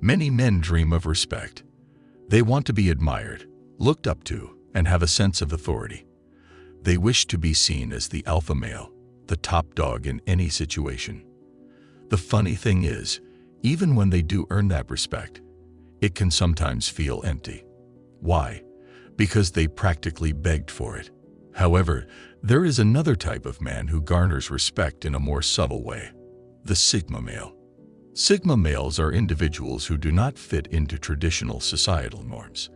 Many men dream of respect. They want to be admired, looked up to, and have a sense of authority. They wish to be seen as the alpha male, the top dog in any situation. The funny thing is, even when they do earn that respect, it can sometimes feel empty. Why? Because they practically begged for it. However, there is another type of man who garners respect in a more subtle way: the Sigma male. Sigma males are individuals who do not fit into traditional societal norms.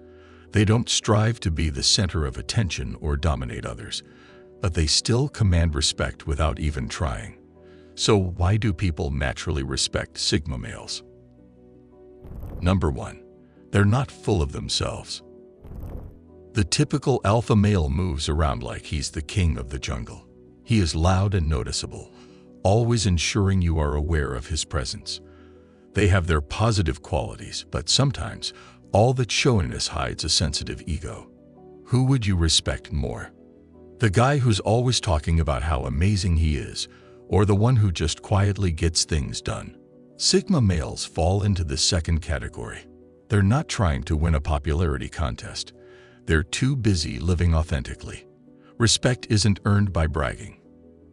They don't strive to be the center of attention or dominate others, but they still command respect without even trying. So why do people naturally respect Sigma males? Number 1. They're not full of themselves. The typical alpha male moves around like he's the king of the jungle. He is loud and noticeable, always ensuring you are aware of his presence. They have their positive qualities, but sometimes all that showiness hides a sensitive ego. Who would you respect more? The guy who's always talking about how amazing he is, or the one who just quietly gets things done? Sigma males fall into the second category. They're not trying to win a popularity contest. They're too busy living authentically. Respect isn't earned by bragging,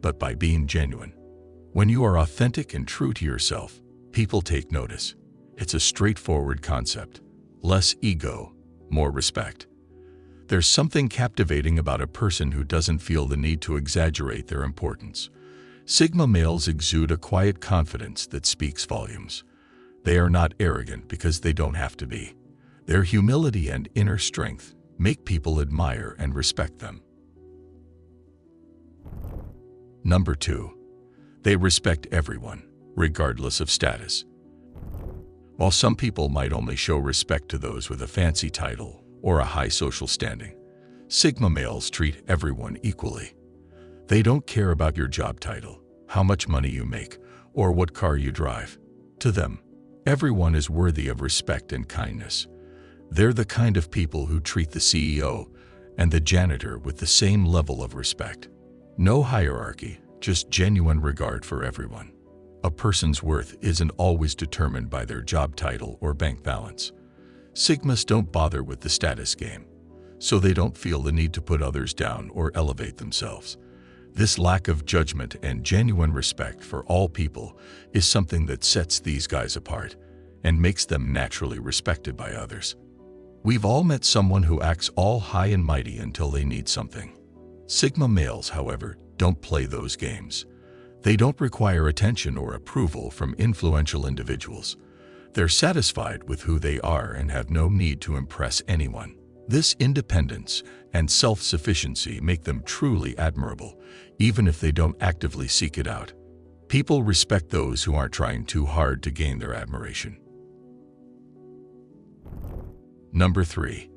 but by being genuine. When you are authentic and true to yourself, people take notice. It's a straightforward concept. Less ego, more respect. There's something captivating about a person who doesn't feel the need to exaggerate their importance. Sigma males exude a quiet confidence that speaks volumes. They are not arrogant because they don't have to be. Their humility and inner strength make people admire and respect them. Number 2. They respect everyone, regardless of status. While some people might only show respect to those with a fancy title or a high social standing, Sigma males treat everyone equally. They don't care about your job title, how much money you make, or what car you drive. To them, everyone is worthy of respect and kindness. They're the kind of people who treat the CEO and the janitor with the same level of respect. No hierarchy, just genuine regard for everyone. A person's worth isn't always determined by their job title or bank balance. Sigmas don't bother with the status game, so they don't feel the need to put others down or elevate themselves. This lack of judgment and genuine respect for all people is something that sets these guys apart and makes them naturally respected by others. We've all met someone who acts all high and mighty until they need something. Sigma males, however, don't play those games. They don't require attention or approval from influential individuals. They're satisfied with who they are and have no need to impress anyone. This independence and self-sufficiency make them truly admirable, even if they don't actively seek it out. People respect those who aren't trying too hard to gain their admiration. Number 3.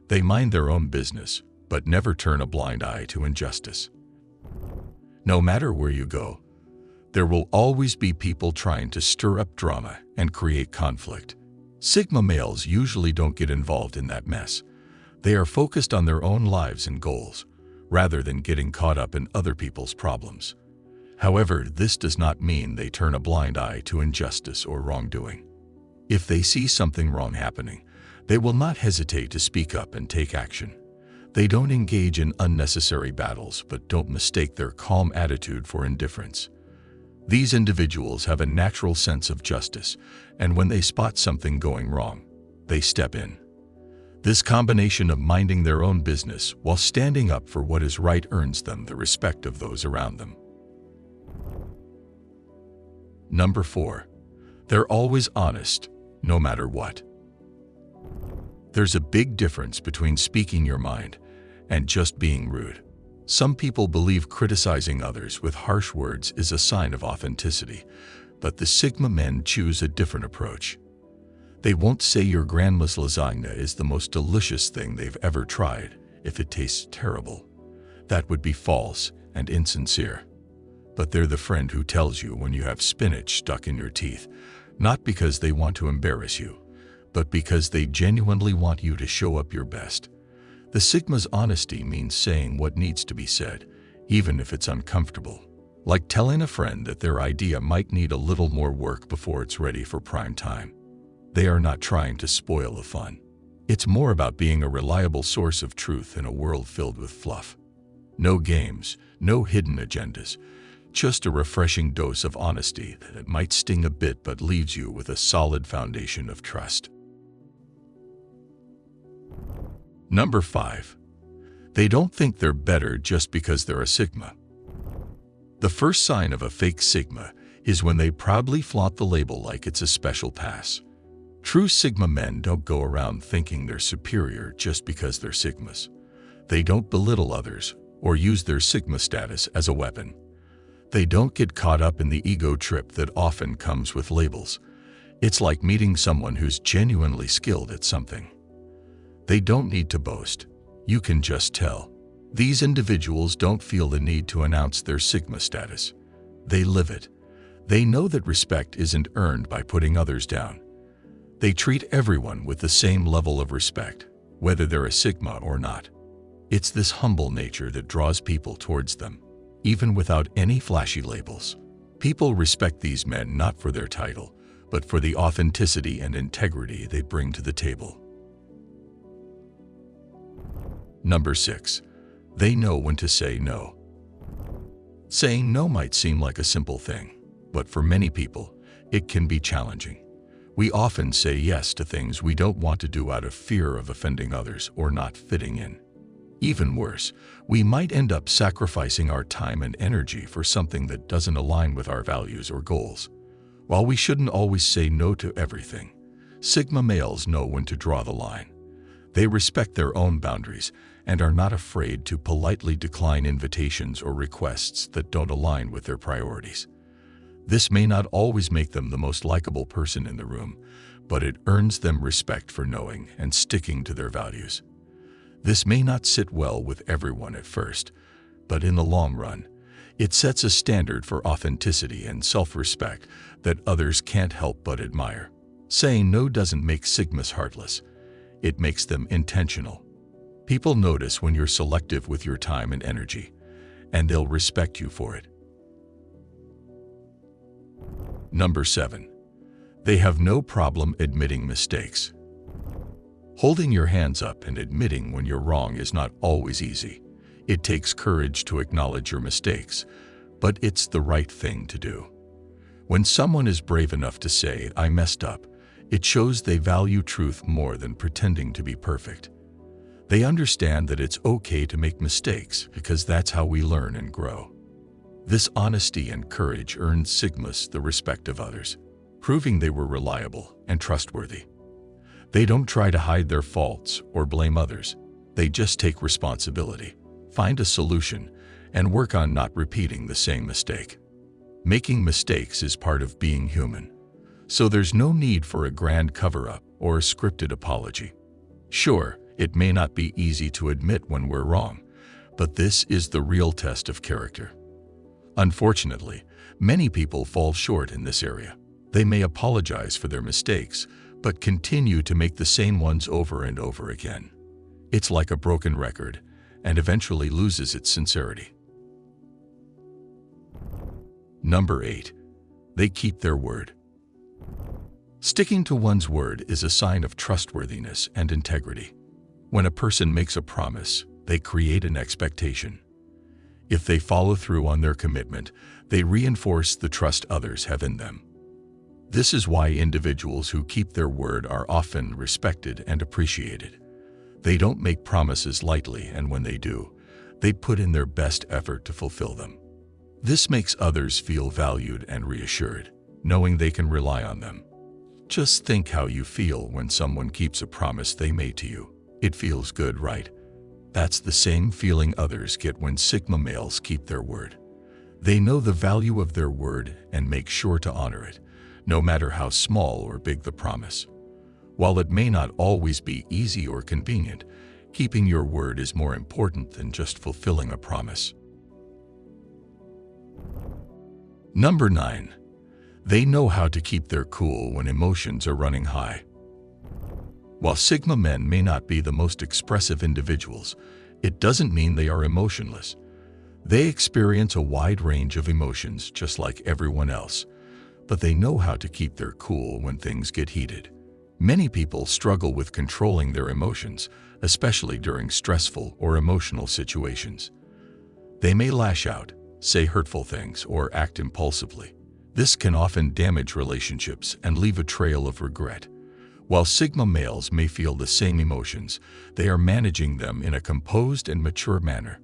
They mind their own business, but never turn a blind eye to injustice. No matter where you go, there will always be people trying to stir up drama and create conflict. Sigma males usually don't get involved in that mess. They are focused on their own lives and goals, rather than getting caught up in other people's problems. However, this does not mean they turn a blind eye to injustice or wrongdoing. If they see something wrong happening, they will not hesitate to speak up and take action. They don't engage in unnecessary battles, but don't mistake their calm attitude for indifference. These individuals have a natural sense of justice, and when they spot something going wrong, they step in. This combination of minding their own business while standing up for what is right earns them the respect of those around them. Number 4. They're always honest, no matter what. There's a big difference between speaking your mind and just being rude. Some people believe criticizing others with harsh words is a sign of authenticity, but the Sigma men choose a different approach. They won't say your grandma's lasagna is the most delicious thing they've ever tried if it tastes terrible. That would be false and insincere. But they're the friend who tells you when you have spinach stuck in your teeth, not because they want to embarrass you, but because they genuinely want you to show up your best. The Sigma's honesty means saying what needs to be said, even if it's uncomfortable. Like telling a friend that their idea might need a little more work before it's ready for prime time. They are not trying to spoil the fun. It's more about being a reliable source of truth in a world filled with fluff. No games, no hidden agendas, just a refreshing dose of honesty that might sting a bit but leaves you with a solid foundation of trust. Number 5. They don't think they're better just because they're a Sigma. The first sign of a fake Sigma is when they proudly flaunt the label like it's a special pass. True Sigma men don't go around thinking they're superior just because they're Sigmas. They don't belittle others or use their Sigma status as a weapon. They don't get caught up in the ego trip that often comes with labels. It's like meeting someone who's genuinely skilled at something. They don't need to boast. You can just tell. These individuals don't feel the need to announce their Sigma status. They live it. They know that respect isn't earned by putting others down. They treat everyone with the same level of respect, whether they're a Sigma or not. It's this humble nature that draws people towards them, even without any flashy labels. People respect these men not for their title, but for the authenticity and integrity they bring to the table. Number 6. They know when to say no. Saying no might seem like a simple thing, but for many people, it can be challenging. We often say yes to things we don't want to do out of fear of offending others or not fitting in. Even worse, we might end up sacrificing our time and energy for something that doesn't align with our values or goals. While we shouldn't always say no to everything, Sigma males know when to draw the line. They respect their own boundaries and are not afraid to politely decline invitations or requests that don't align with their priorities. This may not always make them the most likable person in the room, but it earns them respect for knowing and sticking to their values. This may not sit well with everyone at first, but in the long run, it sets a standard for authenticity and self-respect that others can't help but admire. Saying no doesn't make Sigmas heartless. It makes them intentional. People notice when you're selective with your time and energy, and they'll respect you for it. Number 7. They have no problem admitting mistakes. Holding your hands up and admitting when you're wrong is not always easy. It takes courage to acknowledge your mistakes, but it's the right thing to do. When someone is brave enough to say, "I messed up," it shows they value truth more than pretending to be perfect. They understand that it's okay to make mistakes because that's how we learn and grow. This honesty and courage earns Sigmas the respect of others, proving they were reliable and trustworthy. They don't try to hide their faults or blame others. They just take responsibility, find a solution, and work on not repeating the same mistake. Making mistakes is part of being human, so there's no need for a grand cover-up or a scripted apology. Sure, it may not be easy to admit when we're wrong, but this is the real test of character. Unfortunately, many people fall short in this area. They may apologize for their mistakes, but continue to make the same ones over and over again. It's like a broken record, and eventually loses its sincerity. Number 8. They keep their word. Sticking to one's word is a sign of trustworthiness and integrity. When a person makes a promise, they create an expectation. If they follow through on their commitment, they reinforce the trust others have in them. This is why individuals who keep their word are often respected and appreciated. They don't make promises lightly, and when they do, they put in their best effort to fulfill them. This makes others feel valued and reassured, knowing they can rely on them. Just think how you feel when someone keeps a promise they made to you. It feels good, right? That's the same feeling others get when Sigma males keep their word. They know the value of their word and make sure to honor it, no matter how small or big the promise. While it may not always be easy or convenient, keeping your word is more important than just fulfilling a promise. Number 9. They know how to keep their cool when emotions are running high. While Sigma men may not be the most expressive individuals, it doesn't mean they are emotionless. They experience a wide range of emotions just like everyone else, but they know how to keep their cool when things get heated. Many people struggle with controlling their emotions, especially during stressful or emotional situations. They may lash out, say hurtful things, or act impulsively. This can often damage relationships and leave a trail of regret. While Sigma males may feel the same emotions, they are managing them in a composed and mature manner.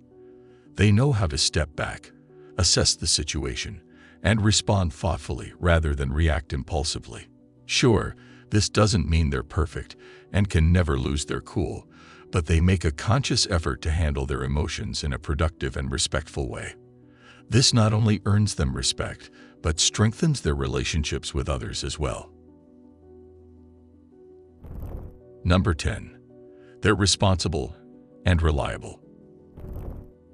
They know how to step back, assess the situation, and respond thoughtfully rather than react impulsively. Sure, this doesn't mean they're perfect and can never lose their cool, but they make a conscious effort to handle their emotions in a productive and respectful way. This not only earns them respect, but strengthens their relationships with others as well. Number 10. They're responsible and reliable.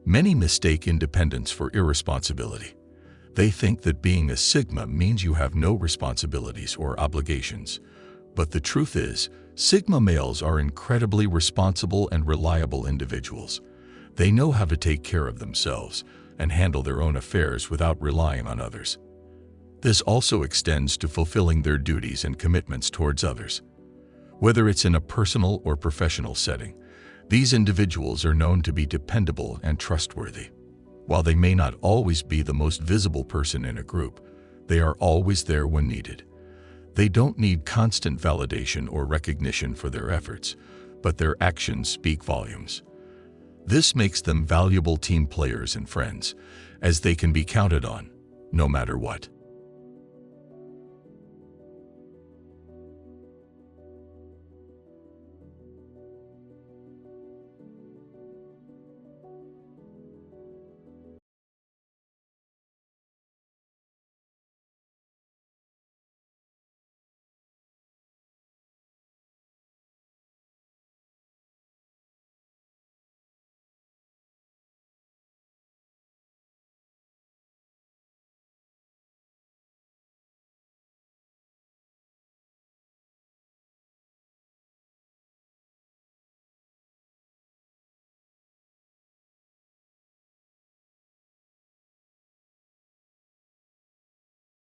Many mistake independence for irresponsibility. They think that being a Sigma means you have no responsibilities or obligations. But the truth is, Sigma males are incredibly responsible and reliable individuals. They know how to take care of themselves and handle their own affairs without relying on others. This also extends to fulfilling their duties and commitments towards others. Whether it's in a personal or professional setting, these individuals are known to be dependable and trustworthy. While they may not always be the most visible person in a group, they are always there when needed. They don't need constant validation or recognition for their efforts, but their actions speak volumes. This makes them valuable team players and friends, as they can be counted on, no matter what.